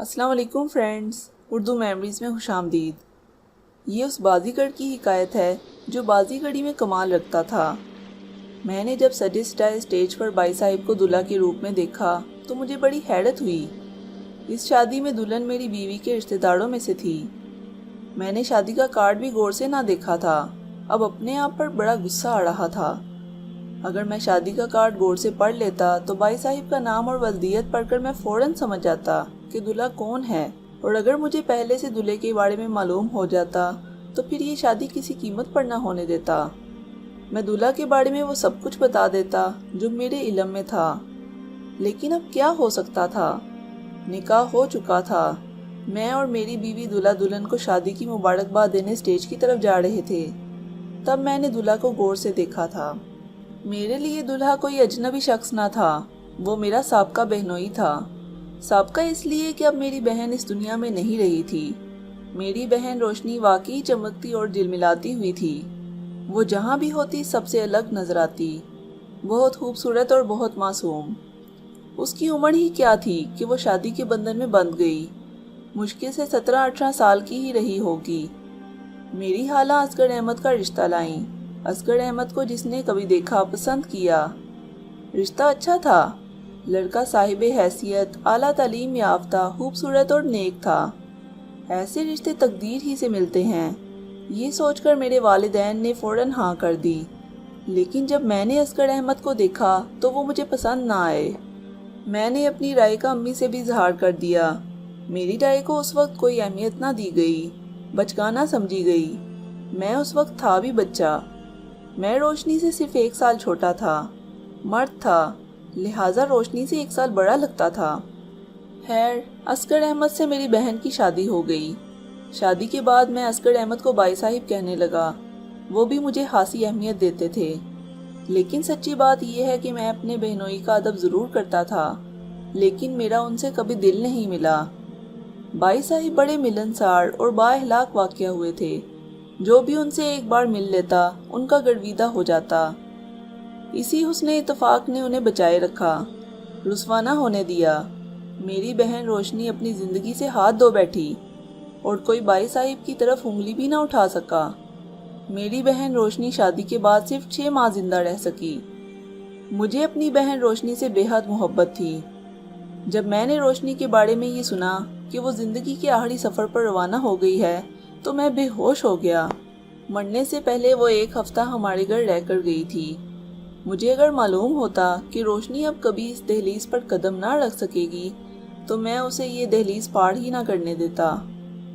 السلام علیکم friends, Urdu memories میں خوش آمدید۔ یہ اس بازیگر کی حکایت ہے جو بازیگری میں کمال رکھتا تھا۔ میں نے جب سجے سجائے اسٹیج پر بائی صاحب کو دلہا کے روپ میں دیکھا تو مجھے بڑی حیرت ہوئی۔ اس شادی میں دلہن میری بیوی کے رشتہ داروں میں سے تھی۔ میں نے شادی کا کارڈ بھی غور سے نہ دیکھا تھا، اب اپنے آپ پر بڑا غصہ آ رہا تھا۔ اگر میں شادی کا کارڈ غور سے پڑھ لیتا تو بائی صاحب کا نام اور ولدیت پڑھ کر میں فوراً سمجھ جاتا کہ دلہا کون ہے، اور اگر مجھے پہلے سے دلہے کے بارے میں معلوم ہو جاتا تو پھر یہ شادی کسی قیمت پر نہ ہونے دیتا۔ میں دلہا کے بارے میں وہ سب کچھ بتا دیتا جو میرے علم میں تھا۔ لیکن اب کیا ہو سکتا تھا؟ نکاح ہو چکا تھا۔ میں اور میری بیوی دلہا دلہن کو شادی کی مبارکباد دینے اسٹیج کی طرف جا رہے تھے۔ تب میں نے دلہا کو غور سے دیکھا تھا۔ میرے لیے دلہا کوئی اجنبی شخص نہ تھا، وہ میرا سابقہ بہنوئی تھا۔ سابقہ اس لیے کہ اب میری بہن اس دنیا میں نہیں رہی تھی۔ میری بہن روشنی واقعی چمکتی اور جلملاتی ہوئی تھی۔ وہ جہاں بھی ہوتی سب سے الگ نظر آتی، بہت خوبصورت اور بہت معصوم۔ اس کی عمر ہی کیا تھی کہ وہ شادی کے بندھن میں بندھ گئی، مشکل سے 17-18 سال کی ہی رہی ہوگی۔ میری خالہ اصغر احمد کا رشتہ لائیں، اصغر احمد کو جس نے کبھی دیکھا پسند کیا۔ رشتہ اچھا تھا، لڑکا صاحب حیثیت، اعلیٰ تعلیم یافتہ، خوبصورت اور نیک تھا۔ ایسے رشتے تقدیر ہی سے ملتے ہیں، یہ سوچ کر میرے والدین نے فوراً ہاں کر دی۔ لیکن جب میں نے اصغر احمد کو دیکھا تو وہ مجھے پسند نہ آئے۔ میں نے اپنی رائے کا امی سے بھی اظہار کر دیا۔ میری رائے کو اس وقت کوئی اہمیت نہ دی گئی، بچگانہ سمجھی گئی۔ میں اس وقت تھا بھی بچہ۔ میں روشنی سے صرف 1 سال چھوٹا تھا، مرد تھا، لہٰذا روشنی سے 1 سال بڑا لگتا تھا۔ خیر، اصغر احمد سے میری بہن کی شادی ہو گئی۔ شادی کے بعد میں اصغر احمد کو بائی صاحب کہنے لگا۔ وہ بھی مجھے خاصی اہمیت دیتے تھے۔ لیکن سچی بات یہ ہے کہ میں اپنے بہنوئی کا ادب ضرور کرتا تھا، لیکن میرا ان سے کبھی دل نہیں ملا۔ بائی صاحب بڑے ملنسار اور با اخلاق واقع ہوئے تھے۔ جو بھی ان سے ایک بار مل لیتا ان کا گرویدہ ہو جاتا۔ اسی حسن اتفاق نے انہیں بچائے رکھا، رسوا نہ ہونے دیا۔ میری بہن روشنی اپنی زندگی سے ہاتھ دھو بیٹھی اور کوئی بائی صاحب کی طرف انگلی بھی نہ اٹھا سکا۔ میری بہن روشنی شادی کے بعد صرف 6 ماہ زندہ رہ سکی۔ مجھے اپنی بہن روشنی سے بے حد محبت تھی۔ جب میں نے روشنی کے بارے میں یہ سنا کہ وہ زندگی کے آخری سفر پر روانہ ہو گئی ہے تو میں بے ہوش ہو گیا۔ مرنے سے پہلے وہ 1 ہفتہ ہمارے گھر رہ کر گئی تھی۔ مجھے اگر معلوم ہوتا کہ روشنی اب کبھی اس دہلیز پر قدم نہ رکھ سکے گی تو میں اسے یہ دہلیز پار ہی نہ کرنے دیتا۔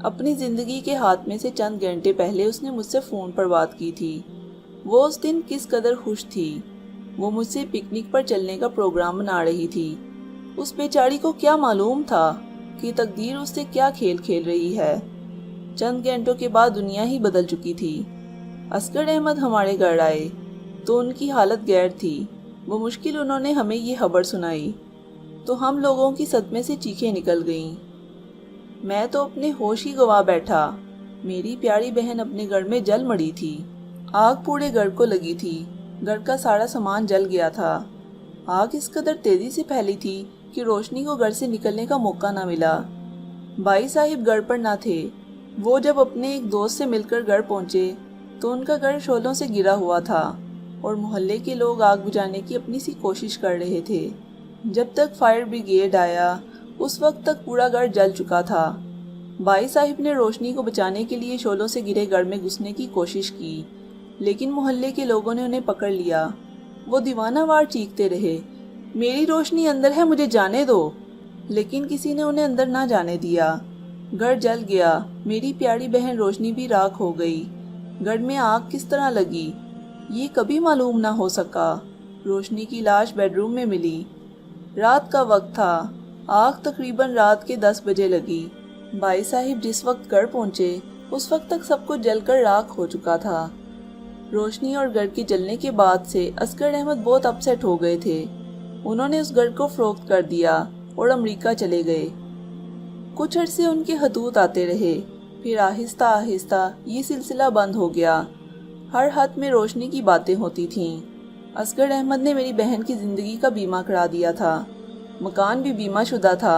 اپنی زندگی کے ہاتھ میں سے چند گھنٹے پہلے اس نے مجھ سے فون پر بات کی تھی۔ وہ اس دن کس قدر خوش تھی۔ وہ مجھ سے پکنک پر چلنے کا پروگرام بنا رہی تھی۔ اس بیچاری کو کیا معلوم تھا کہ تقدیر اس سے کیا کھیل کھیل رہی ہے۔ چند گھنٹوں کے بعد دنیا ہی بدل چکی تھی۔ اصغر احمد ہمارے گھر آئے تو ان کی حالت غیر تھی۔ بمشکل انہوں نے ہمیں یہ خبر سنائی تو ہم لوگوں کی صدمے سے چیخیں نکل گئیں۔ میں تو اپنے ہوش ہی گوا بیٹھا۔ میری پیاری بہن اپنے گھر میں جل مڑی تھی۔ آگ پورے گھر کو لگی تھی، گھر کا سارا سامان جل گیا تھا۔ آگ اس قدر تیزی سے پھیلی تھی کہ روشنی کو گھر سے نکلنے کا موقع نہ ملا۔ بائی صاحب گھر پر نہ تھے۔ وہ جب اپنے ایک دوست سے مل کر گھر پہنچے تو ان کا گھر شعلوں سے گرا ہوا تھا اور محلے کے لوگ آگ بجھانے کی اپنی سی کوشش کر رہے تھے۔ جب تک فائر بریگیڈ آیا اس وقت تک پورا گھر جل چکا تھا۔ بائی صاحب نے روشنی کو بچانے کے لیے شعلوں سے گرے گھر میں گھسنے کی کوشش کی، لیکن محلے کے لوگوں نے انہیں پکڑ لیا۔ وہ دیوانہ وار چیختے رہے، میری روشنی اندر ہے، مجھے جانے دو، لیکن کسی نے انہیں اندر نہ جانے دیا۔ گھر جل گیا، میری پیاری بہن روشنی بھی راکھ ہو گئی۔ گھر میں آگ کس طرح لگی یہ کبھی معلوم نہ ہو سکا۔ روشنی کی لاش بیڈ روم میں ملی۔ رات کا وقت تھا، آگ تقریباً رات کے 10 بجے لگی۔ بائی صاحب جس وقت گھر پہنچے اس وقت تک سب کچھ جل کر راکھ ہو چکا تھا۔ روشنی اور گھر کے جلنے کے بعد سے اصغر احمد بہت اپسیٹ ہو گئے تھے۔ انہوں نے اس گھر کو فروخت کر دیا اور امریکہ چلے گئے۔ کچھ عرصے ان کے خطوط آتے رہے، پھر آہستہ آہستہ یہ سلسلہ بند ہو گیا۔ ہر خط میں روشنی کی باتیں ہوتی تھیں۔ اصغر احمد نے میری بہن کی زندگی کا بیمہ کرا دیا تھا، مکان بھی بیمہ شدہ تھا۔